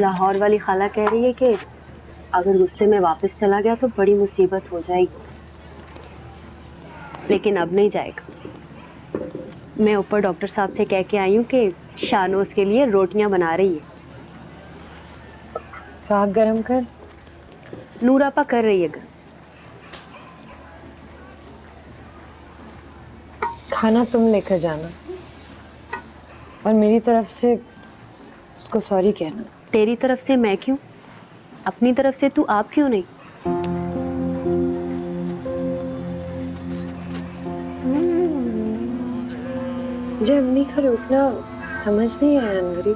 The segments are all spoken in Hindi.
लाहौर वाली खाला कह रही है कि अगर गुस्से में वापस चला गया तो बड़ी मुसीबत हो जाएगी, लेकिन अब नहीं जाएगा। मैं ऊपर डॉक्टर साहब से कह के आई हूँ कि शानो उसके लिए रोटियां बना रही है। साग गरम कर। नूरापा कर रही है गरम। खाना तुम लेकर जाना और मेरी तरफ से उसको सॉरी कहना। तेरी तरफ से मैं क्यों? अपनी तरफ से तू आप क्यों नहीं? मुझे अम्मी का रोकना समझ नहीं आया अनवरी।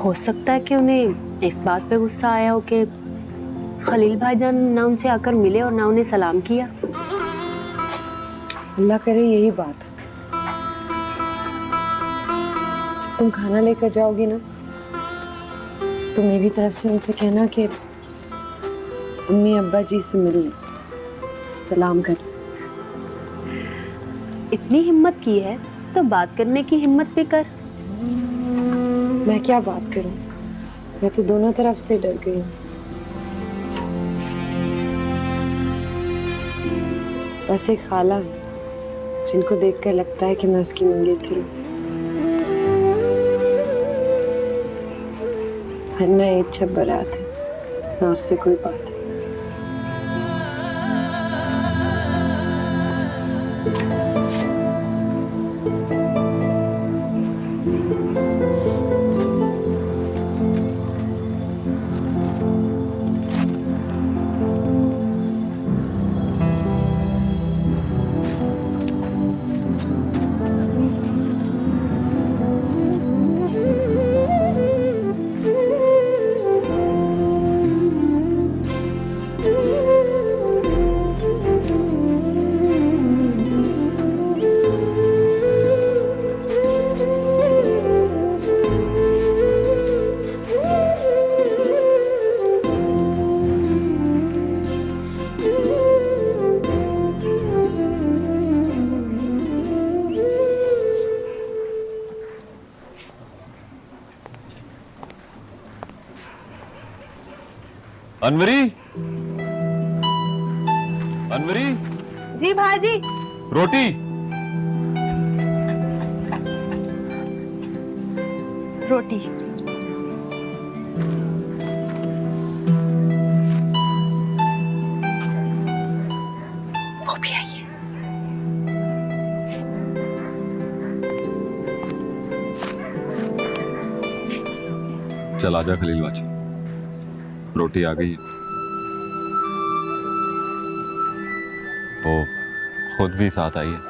हो सकता है कि उन्हें इस बात पे गुस्सा आया हो कि खलील भाईजान ना उनसे आकर मिले और ना उन्हें सलाम किया। अल्लाह करे यही बात हो। जब तुम खाना लेकर जाओगी ना तो मेरी तरफ से उनसे कहना कि अम्मी अब्बा जी से मिल लें, सलाम कर। इतनी हिम्मत की है तो बात करने की हिम्मत भी कर। मैं क्या बात करूं, मैं तो दोनों तरफ से डर गई हूँ। बस एक खाला है जिनको देखकर लगता है कि मैं उसकी मंगेतर हूँ। वरना ईद जब बारात है ना उससे कोई बात है। अनवरी, अनवरी। जी भाजी। रोटी। रोटी। वो भी आई है। चल आजा खलील बाजी, रोटी आ गई है। वो खुद भी साथ आई है,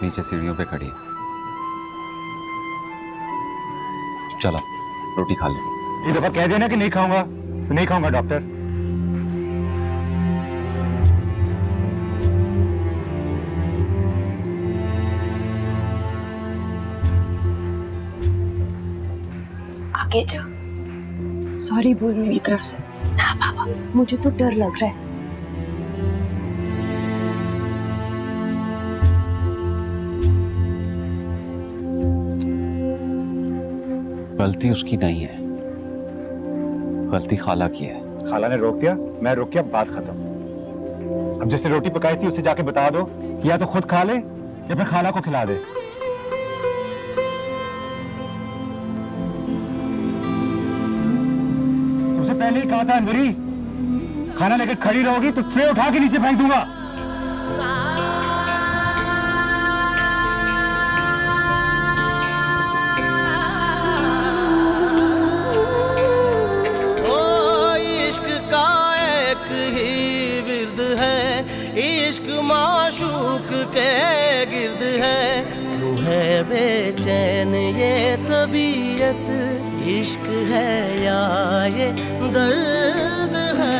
नीचे सीढ़ियों पे खड़ी है। चला रोटी खा ले। एक दफा कह देना कि नहीं खाऊंगा तो नहीं खाऊंगा डॉक्टर। आगे जा, सॉरी बोल मेरी तरफ से। ना बाबा, मुझे तो डर लग रहा है। गलती उसकी नहीं है, गलती खाला की है। खाला ने रोक दिया, मैं रोक किया, बात खत्म। अब जिसने रोटी पकाई थी उसे जाके बता दो कि या तो खुद खा ले या फिर खाला को खिला दे। तुमसे पहले ही कहा था अनवरी, खाना लेकर खड़ी रहोगी तो ट्रे उठा के नीचे फेंक दूंगा। इश्क माशूक के गिर्द है, तू है बेचैन ये तबीयत, इश्क है या ये दर्द है।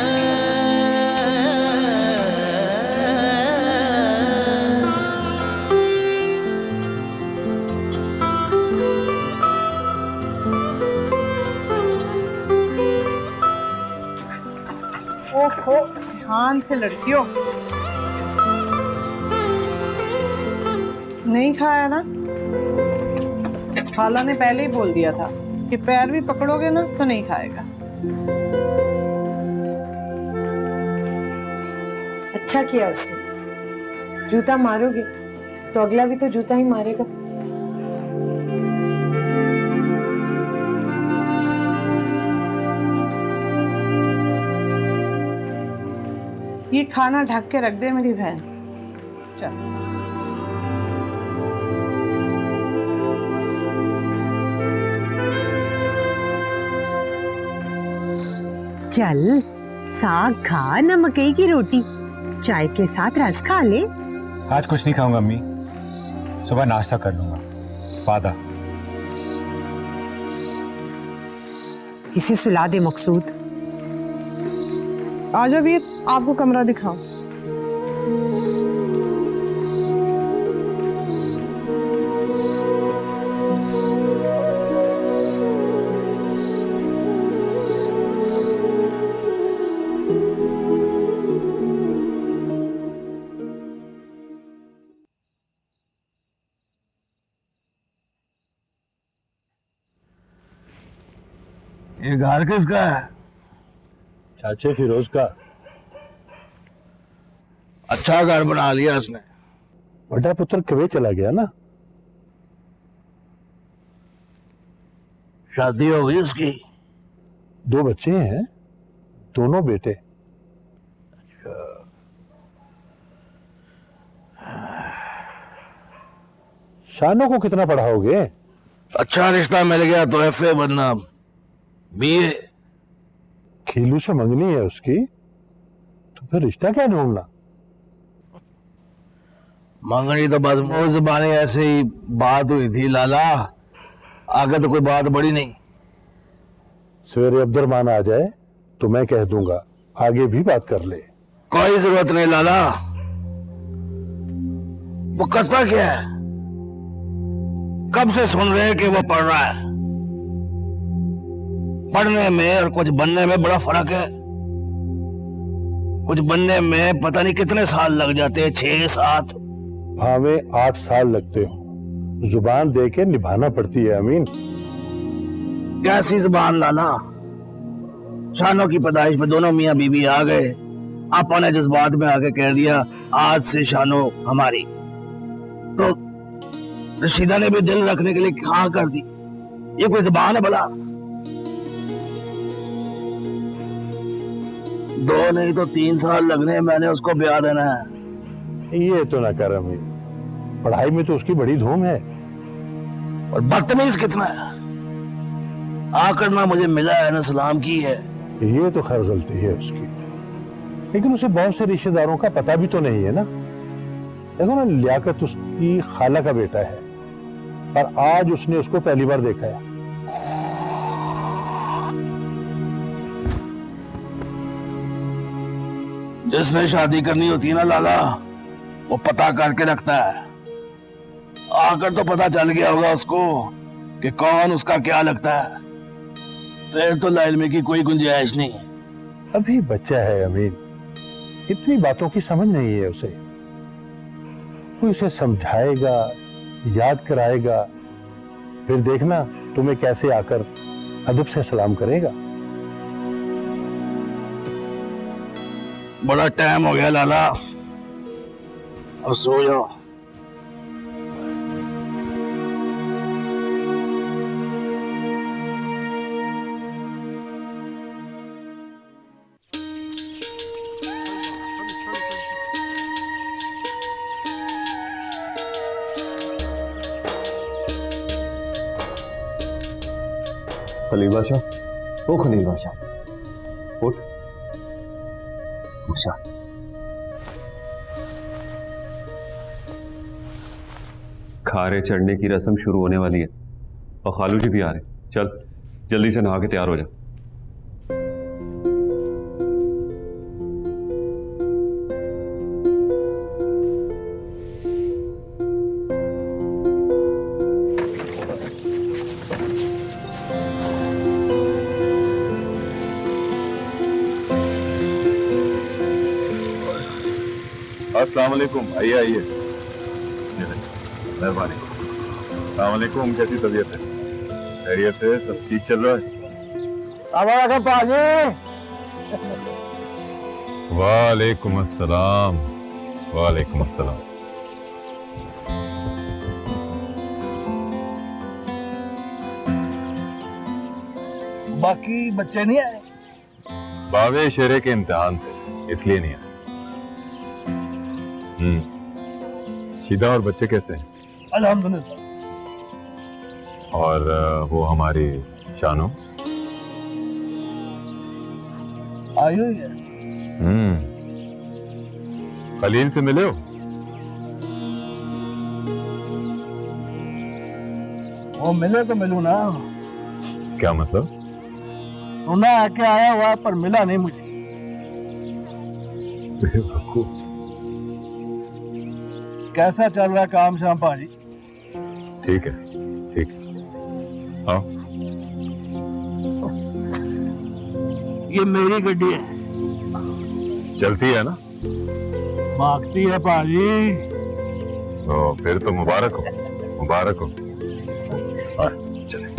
ओहो, ध्यान से लड़कियों। नहीं खाया ना? खाला ने पहले ही बोल दिया था कि पैर भी पकड़ोगे ना तो नहीं खाएगा। अच्छा किया उसने। जूता मारोगे तो अगला भी तो जूता ही मारेगा। ये खाना ढक के रख दे मेरी बहन। चल चल साग खा, न मकई की रोटी, चाय के साथ रस खा ले। आज कुछ नहीं खाऊंगा अम्मी, सुबह नाश्ता कर लूंगा, वादा। इसे सुला दे मकसूद। आजा वीर, आपको कमरा दिखाओ। ये घर किसका है? चाचे फिरोज का। अच्छा घर बना लिया उसने। बड़ा पुत्र कुवैत चला गया ना। शादी हो गई उसकी? 2 बच्चे हैं, दोनों बेटे। शानों को कितना पढ़ाओगे? अच्छा रिश्ता मिल गया तो FA बनना, BA। खीलू से मंगनी है उसकी, तो फिर रिश्ता क्या ढूंढना? मंगनी तो बस मुंह ज़बानी ऐसे ही बात हुई थी लाला, आगे तो कोई बात बड़ी नहीं। सवेरे अब्दुर्रहमान आ जाए तो मैं कह दूंगा, आगे भी बात कर ले। कोई जरूरत नहीं लाला। वो करता क्या है? कब से सुन रहे हैं कि वो पढ़ रहा है। पढ़ने में और कुछ बनने में बड़ा फर्क है। कुछ बनने में पता नहीं कितने साल लग जाते हैं, 6-7। भावे 8 साल लगते हो, जुबान दे के निभाना पड़ती है अमीन। कैसी जुबान लाला? शानों की पैदाइश पे दोनों मियाँ बीवी आ गए, आपा ने जज्बात में आके कह दिया आज से शानो हमारी, तो रशीदा ने भी दिल रखने के लिए हाँ कर दी। ये कोई जुबान है भला? 2 नहीं तो 3 साल लगने, मैंने उसको ब्याह देना है। ये तो ना कर अमीन, पढ़ाई में तो उसकी बड़ी धूम है। और बदतमीज कितना है, आकर ना मुझे मिला है ना सलाम की है। ये तो खैर गलती है उसकी, लेकिन उसे बहुत से रिश्तेदारों का पता भी तो नहीं है ना। देखो ना, लियाकत उसकी खाला का बेटा है, और आज उसने उसको पहली बार देखा है। जिसने शादी करनी होती है ना लाला, वो पता करके रखता है। आकर तो पता चल गया होगा उसको कि कौन उसका क्या लगता है, फिर तो लाइल्मी की कोई गुंजाइश नहीं। अभी बच्चा है अमीन, इतनी बातों की समझ नहीं है उसे। कोई उसे समझाएगा, याद कराएगा, फिर देखना तुम्हें कैसे आकर अदब से सलाम करेगा। बड़ा टाइम हो गया लाला, अब सो जाओ। खलील बादशाह, ओ खलील बादशाह, उठ उठ। खारे चढ़ने की रस्म शुरू होने वाली है और खालू जी भी आ रहे हैं। चल जल्दी से नहा के तैयार हो जा। अस्सलाम वालेकुम, आइए आइए। मेहरबानी। अस्सलाम वालेकुम, कैसी तबीयत है? खैरियत से सब ठीक चल रहा है? वालेकुम अस्सलाम। वालेकुम अस्सलाम। बाकी बच्चे नहीं आए? बावे शेरे के इम्तिहान थे इसलिए नहीं आए। शीदा और बच्चे कैसे हैं? अल्हम्दुलिल्लाह। और वो हमारी शानो? आई हुई है। खलील से मिले हो? वो मिले तो मिलूं ना। क्या मतलब? सुना है कि आया हुआ है, पर मिला नहीं मुझे। कैसा चल रहा है काम शाम पाजी? ठीक है, ठीक है। हाँ, ये मेरी गड्डी है। चलती है ना? भागती है पाजी। तो फिर तो मुबारक हो, मुबारक हो। चले।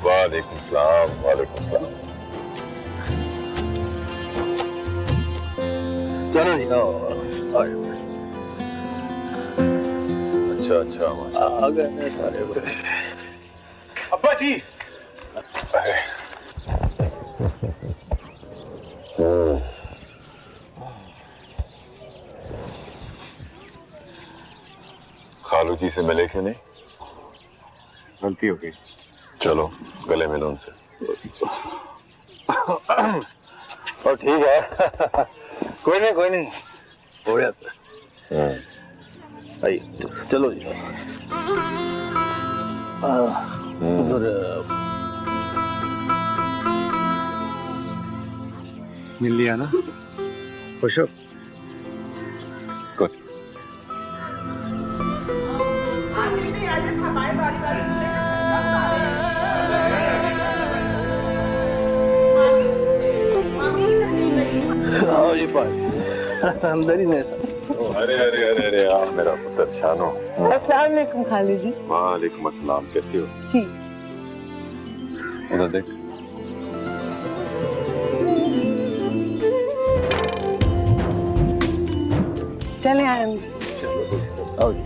वालेकुम सलाम। वालेकुम सलाम। चलो जी। अच्छा अच्छा, आ गए सारे। अब्बा जी, खालू जी से मिले कि नहीं? गलती हो गई। चलो गले मिलो उनसे। और ठीक है। कोई नहीं कोई नहीं, हो जाता है। आइए चलो जी। उधर मिल लिया ना? खुश हो? गुड। आओ जी भाई, अंदर ही नहीं सर। अरे अरे अरे अरे, आप मेरा पुत्र शानो। अस्सलाम वालेकुम खालू जी। वालेकुम अस्सलाम। कैसी हो? ठीक। उधर देख। चले आए। आओ जी।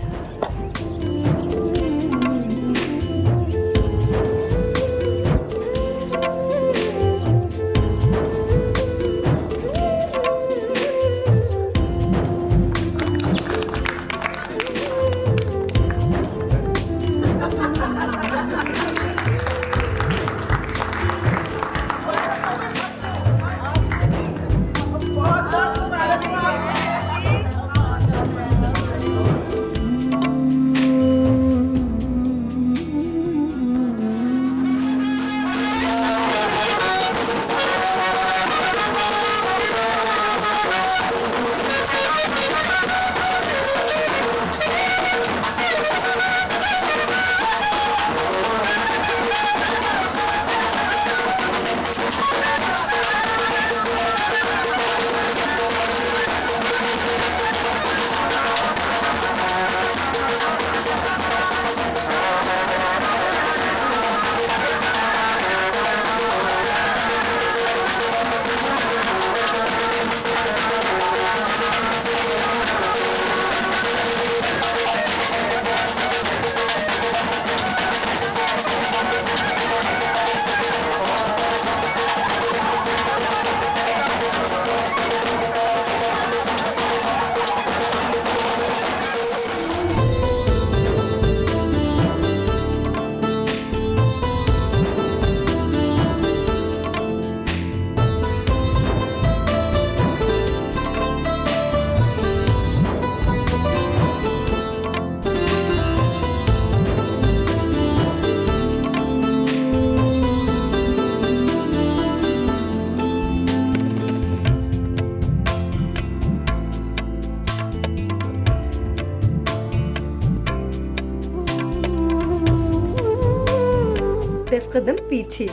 कदम पीछे।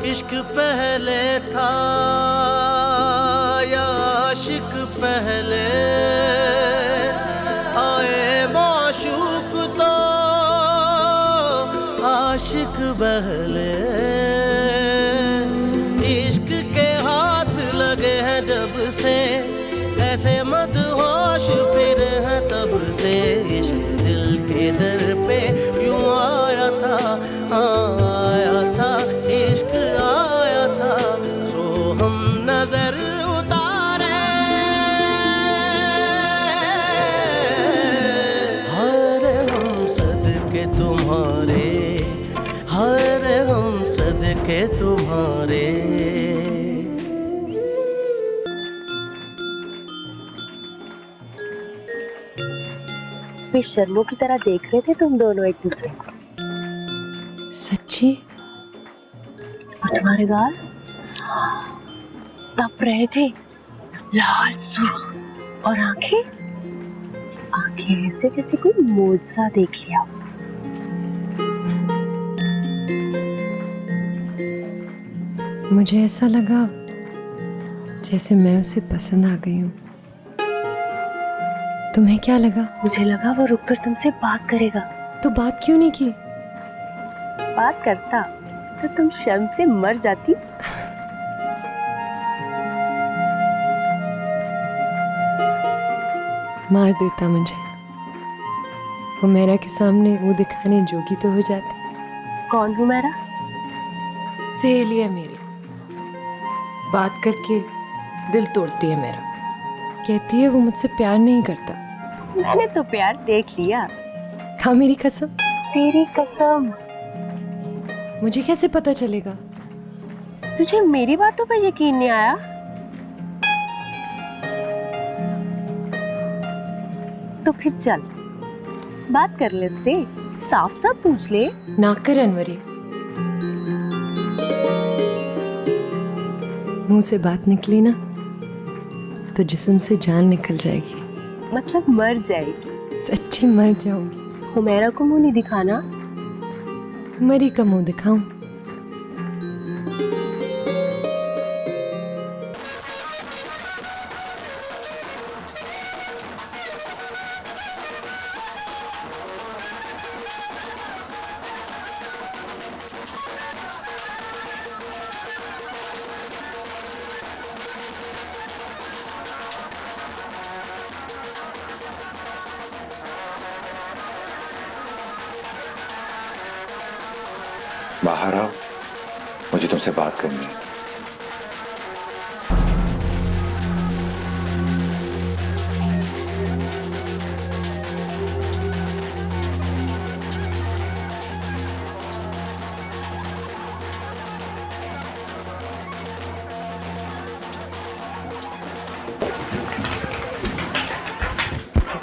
इश्क पहले था या आशिक पहले, आए माशूक तो आशिक बहले। इश्क के हाथ लगे हैं जब से, ऐसे मदहोश फिर हैं तब से। इश्क दिल के दर पे यूं आया था, आया था, इश्क आया था, सो हम नजर उतारे। हर हम सदके तुम्हारे, हर हम सदके तुम्हारे। भी शर्मों की तरह देख रहे थे तुम दोनों एक दूसरे को। सच्ची? और तुम्हारे गाल तप रहे थे, लाल सुर्ख, और आंखें आंखें ऐसे जैसे कोई मोजा देख लिया। मुझे ऐसा लगा जैसे मैं उसे पसंद आ गई हूँ। तुम्हें क्या लगा? मुझे लगा वो रुककर तुमसे बात करेगा। तो बात क्यों नहीं की? बात करता तो तुम शर्म से मर जाती। मार देता मुझे। हुमैरा के सामने मुंह दिखाने जोगी तो हो जाती। कौन हुमैरा? सहेली है मेरी, बात करके दिल तोड़ती है मेरा। कहती है वो मुझसे प्यार नहीं करता। मैंने तो प्यार देख लिया। खा मेरी कसम। तेरी कसम। मुझे कैसे पता चलेगा? तुझे मेरी बातों पर यकीन नहीं आया? तो फिर चल बात कर ले उससे, साफ साफ पूछ ले। ना कर अनवरी, मुंह से बात निकली ना तो जिस्म से जान निकल जाएगी। मतलब मर जाएगी? सच्ची मर जाऊंगी। हुमैरा को मुंह नहीं दिखाना। मरी का मुंह दिखाऊं? बाहर आओ, मुझे तुमसे बात करनी है।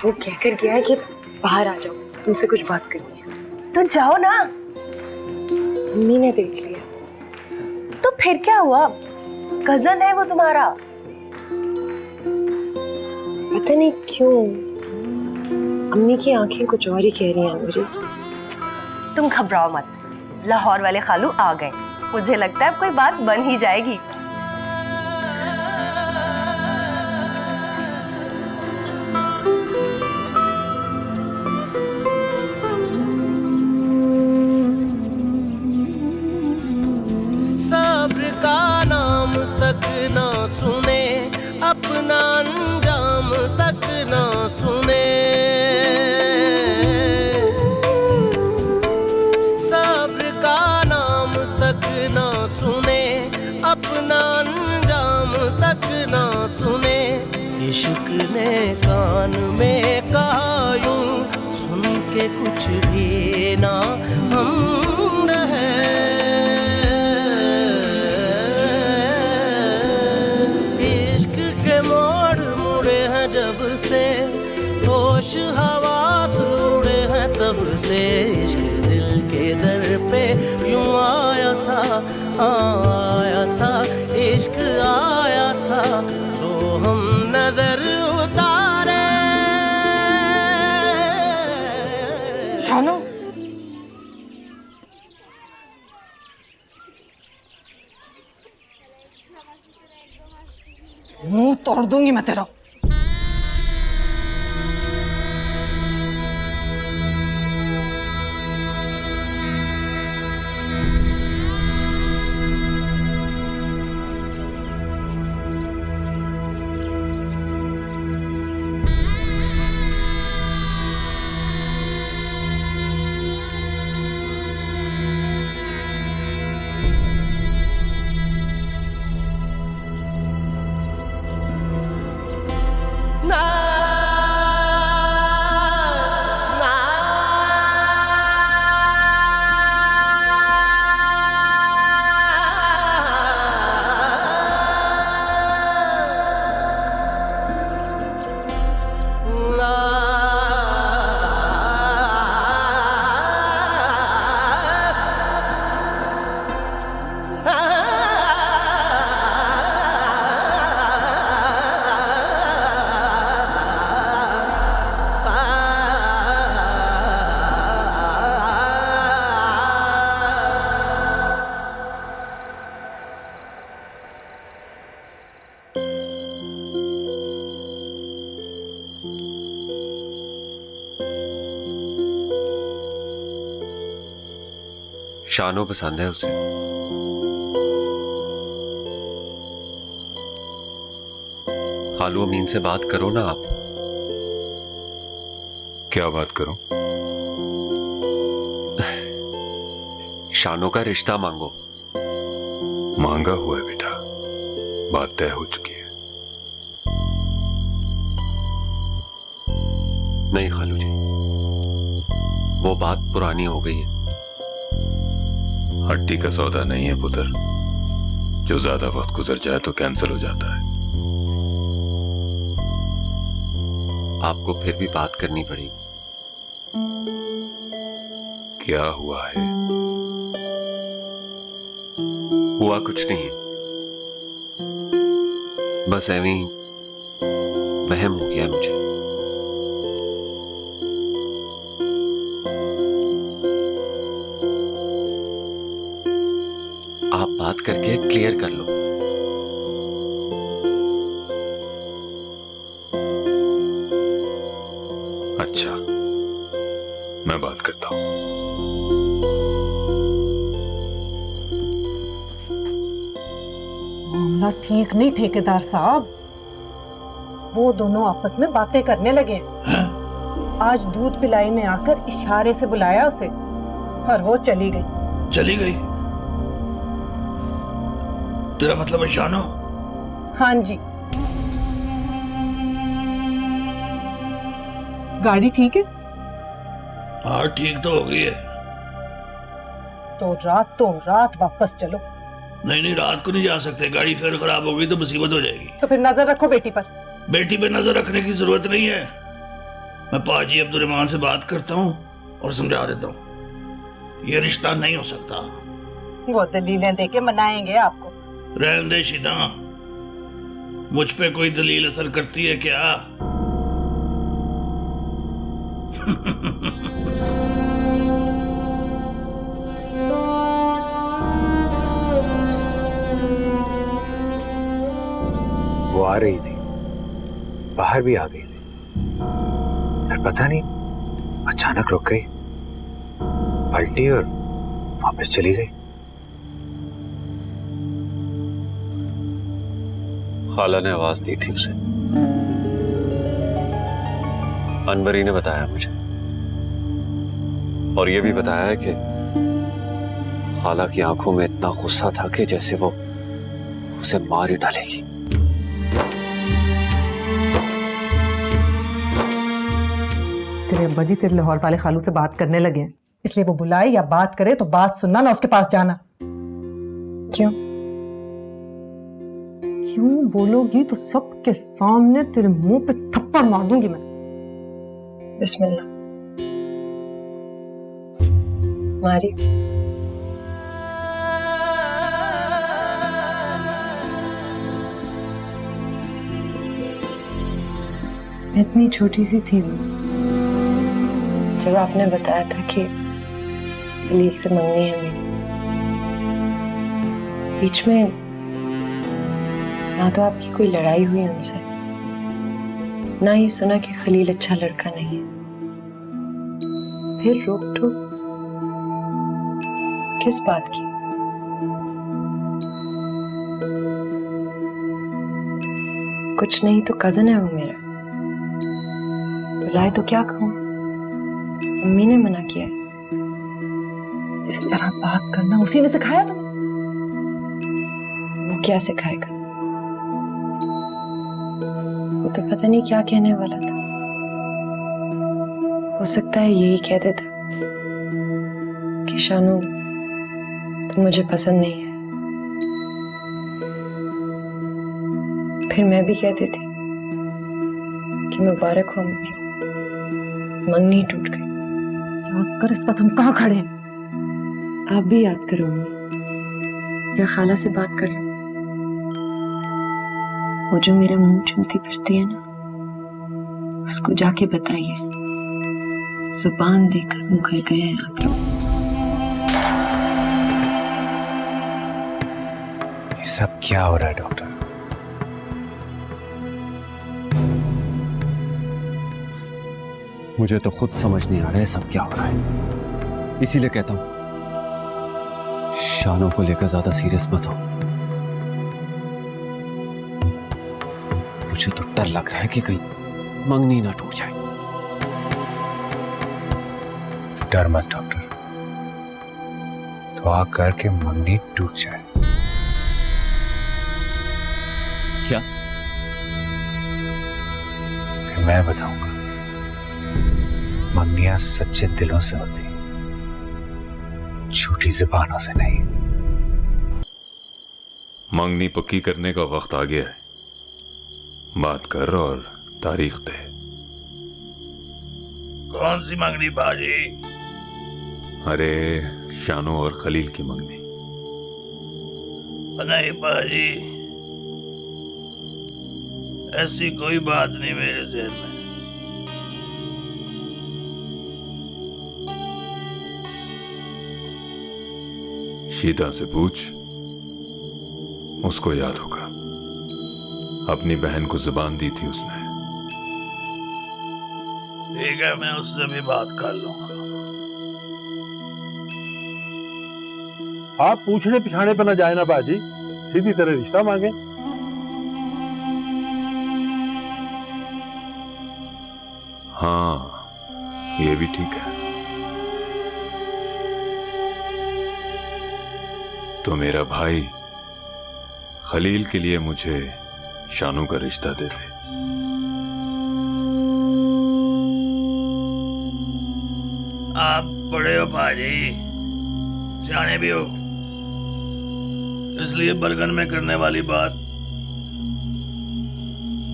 वो कहकर गया है कि बाहर आ जाओ, तुमसे कुछ बात करनी है। तो जाओ ना। मम्मी ने देख लिया। तो फिर क्या हुआ? कजन है वो तुम्हारा। पता नहीं क्यों अम्मी की आंखें कुछ और ही कह रही हैं अनवरी। तुम घबराओ मत, लाहौर वाले खालू आ गए। मुझे लगता है अब कोई बात बन ही जाएगी। सब्र का नाम तक ना सुने, अपना अंजाम तक ना सुने। सब्र का नाम तक ना सुने, अपना अंजाम तक ना सुने। इश्क ने कान में कहा यूं, सुन के कुछ भी ना हम रहे। जब से होश हवास उड़े हैं तब से। इश्क दिल के दर पे यूं आया था, आया था, इश्क आया था, सो हम नजर उतारे। शानू, मुंह तोड़ दूंगी मैं तेरा। शानो पसंद है उसे। खालू अमीन से बात करो ना आप। क्या बात करूं? शानो का रिश्ता मांगो। मांगा हुआ है बेटा, बात तय हो चुकी है। नहीं खालू जी, वो बात पुरानी हो गई है। हड्डी का सौदा नहीं है पुत्र, जो ज्यादा वक्त गुजर जाए तो कैंसिल हो जाता है। आपको फिर भी बात करनी पड़ेगी। क्या हुआ है? हुआ कुछ नहीं, बस ऐवी वहम हो गया मुझे। आप बात करके क्लियर कर लो। अच्छा, मैं बात करता हूं। मामला ठीक नहीं ठेकेदार साहब, वो दोनों आपस में बातें करने लगे हैं। आज दूध पिलाई में आकर इशारे से बुलाया उसे और वो चली गई। चली गई? तेरा मतलब है शानो? हाँ जी। गाड़ी ठीक है? हाँ ठीक तो हो गई है। तो रात वापस चलो। नहीं रात को नहीं जा सकते, गाड़ी फिर खराब हो गई तो मुसीबत हो जाएगी। तो फिर नजर रखो बेटी पर। बेटी पे नजर रखने की जरूरत नहीं है। मैं पाजी अब्दुर्रहमान से बात करता हूँ और समझा देता हूँ, ये रिश्ता नहीं हो सकता। वो दलीलें देके मनाएंगे आपको। रहने दे शिदा, मुझ पे कोई दलील असर करती है क्या? वो आ रही थी, बाहर भी आ गई थी, फिर पता नहीं अचानक रुक गई, पलटी और वापस चली गई। खाला ने आवाज दी थी उसे, अनवरी ने बताया मुझे, और ये भी बताया है कि खाला की आंखों में इतना गुस्सा था कि जैसे वो उसे मार ही डालेगी। तेरे अब्बा जी तेरे लाहौर वाले खालू से बात करने लगे हैं, इसलिए वो बुलाए या बात करे तो बात सुनना ना उसके पास जाना। क्यों? क्यों बोलोगी तो सबके सामने तेरे मुंह पे थप्पड़ मार दूंगी मैं। बिस्मिल्लाह। मारी। मैं इतनी छोटी सी थी जब आपने बताया था कि खलील से मंगनी है मेरी। बीच में ना तो आपकी कोई लड़ाई हुई उनसे, ना ये सुना कि खलील अच्छा लड़का नहीं है। फिर रोक टोक किस बात की? कुछ नहीं तो कजन है वो मेरा, बुलाए तो क्या कहूँ, मम्मी ने मना किया है। इस तरह बात करना उसी ने सिखाया तुम्हें? वो क्या सिखाएगा? वो तो पता नहीं क्या कहने वाला था। हो सकता है यही कह देता कि शानू तुम मुझे पसंद नहीं है, फिर मैं भी कह देती कि मुबारक हो मम्मी, मंगनी टूट गई। याद कर इस वक्त हम कहाँ खड़े हैं। आप भी याद करो मम्मी, या खाला से बात कर लो। वो जो मेरा मुंह चूमती फिरती है ना, उसको जाके बताइए जुबान देकर मुकर गए हैं आप लोग। ये सब क्या हो रहा है डॉक्टर? मुझे तो खुद समझ नहीं आ रहा है सब क्या हो रहा है। इसीलिए कहता हूं शानों को लेकर ज्यादा सीरियस मत हो। मुझे तो डर लग रहा है कि कहीं मंगनी ना टूट जाए। डर मत डॉक्टर, दुआ करके मंगनी टूट जाए। क्या? फिर मैं बताऊंगा। मंगनियां सच्चे दिलों से होती, झूठी जुबानों से नहीं। मंगनी पक्की करने का वक्त आ गया है। बात कर और तारीख दे। कौन सी मंगनी बाजी? अरे शानू और खलील की मंगनी। नहीं बाजी, ऐसी कोई बात नहीं मेरे जहन में। शीता से पूछ, उसको याद होगा। अपनी बहन को जुबान दी थी उसने। ठीक है, मैं उससे भी बात कर लूंगा। आप पूछने पिछाने पर ना जाए ना बाजी, सीधी तरह रिश्ता मांगे। हाँ, ये भी ठीक है। तो मेरा भाई खलील के लिए मुझे शानू का रिश्ता दे दे। आप बड़े हो बाजी, सियाने भी हो, इसलिए बलगन में करने वाली बात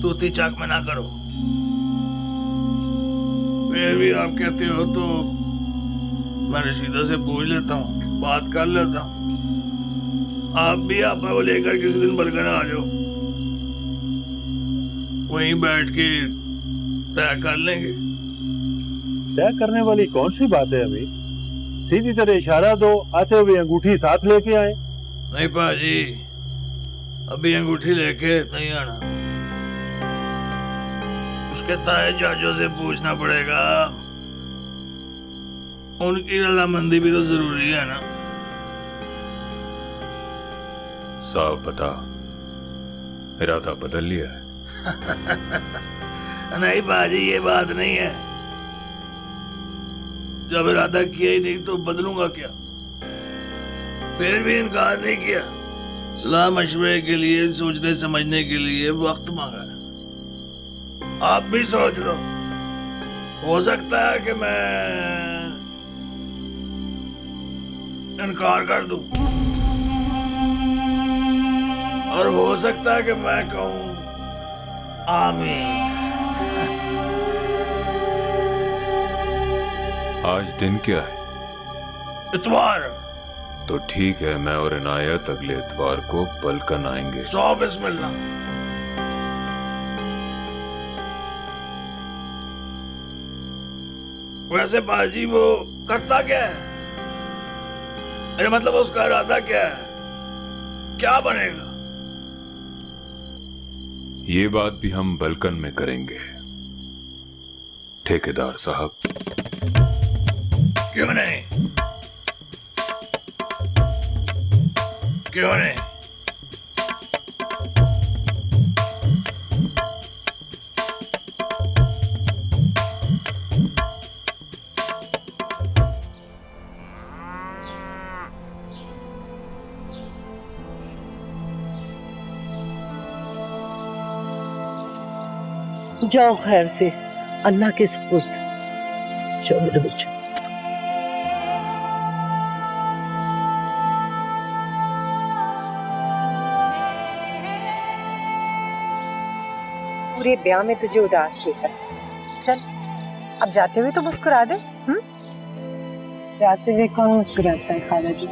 तूती चाक में ना करो। फिर भी आप कहते हो तो मैं रशीदा से पूछ लेता हूँ, बात कर लेता हूँ। आप भी आपा को लेकर किसी दिन बलगन आ जाओ, वहीं बैठ के तय कर लेंगे। तय करने वाली कौन सी बात है? अभी सीधी तरह इशारा दो, आते हुए अंगूठी साथ लेके आए। नहीं पाजी, अभी अंगूठी लेके नहीं आना, उसके ताए चाचों से पूछना पड़ेगा। उनकी रजामंदी भी तो जरूरी है ना। साहब बता, इरादा बदल लिया है? नहीं बाजी, ये बात नहीं है। जब इरादा किया ही नहीं तो बदलूंगा क्या? फिर भी इनकार नहीं किया। सलाह मशवरे के लिए, सोचने समझने के लिए वक्त मांगा है। आप भी सोच लो, हो सकता है कि मैं इनकार कर दूं, और हो सकता है कि मैं कहूं आमीन। आज दिन क्या है? इतवार। तो ठीक है, मैं और इनायत अगले इतवार को बलकन आएंगे। 100 बिस्मिल्लाह। वैसे बाजी वो करता क्या है? मेरा मतलब उसका इरादा क्या है? क्या बनेगा? ये बात भी हम बलकन में करेंगे ठेकेदार साहब। क्यों नहीं? क्यों नहीं? जाओ खैर से, अल्लाह के सुपुर्द। जाओ मेरे बच्चों। पूरे ब्याह में तुझे उदास देखा। चल अब जाते हुए तो मुस्कुरा दे। जाते हुए कौन मुस्कुराता है खाला जी?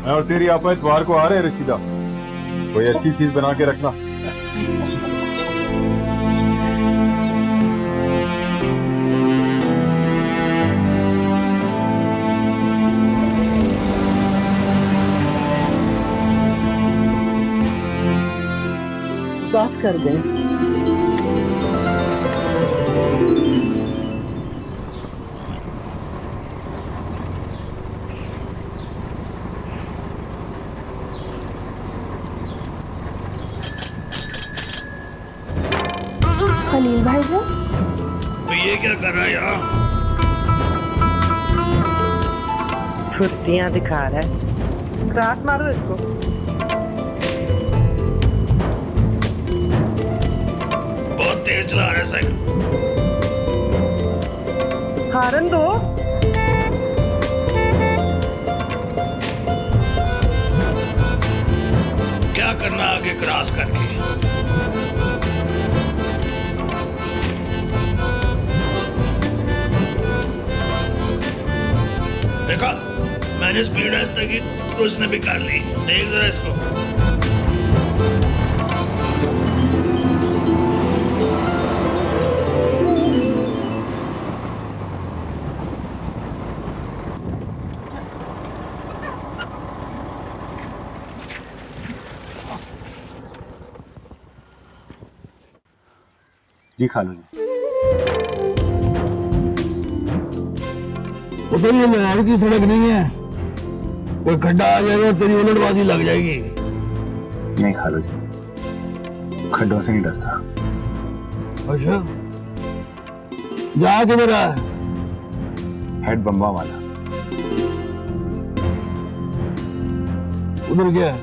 और तेरी आपा इतवार को आ रहे रशीदा, कोई अच्छी चीज बना के रखना। बस कर दे। खलील भाई जी, तो ये क्या कर रहा है यहाँ? फुर्तियां दिखा रहा है। क्रास मारो इसको। बहुत तेज चला रहा है साइकिल। हारन दो। क्या करना आगे क्रॉस करके? देखा, मैंने स्पीड ऐसे की तो उसने भी कर ली। देख जरा इसको। जी खालू जी। उधर ये लाहौर की सड़क नहीं है, कोई खड्डा आ जाएगा तेरी उलटबाजी लग जाएगी। नहीं खालू जी, खड्डों से नहीं डरता। अच्छा, जा किधर है? हेड बम्बा वाला। उधर क्या है?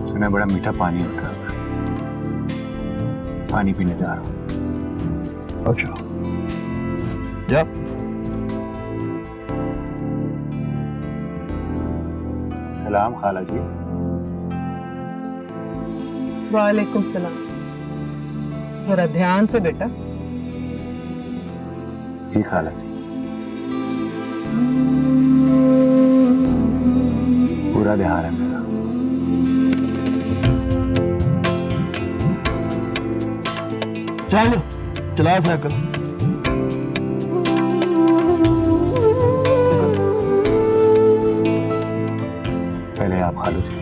सुना बड़ा मीठा पानी होता है, पानी पीने जा रहा हूँ। अच्छा, जा। सलाम खाला जी। वालेकुम सलाम। जरा ध्यान से बेटा। जी खाला जी। पूरा ध्यान है मेरा। चल चला साइकिल। पहले आप खालू जी।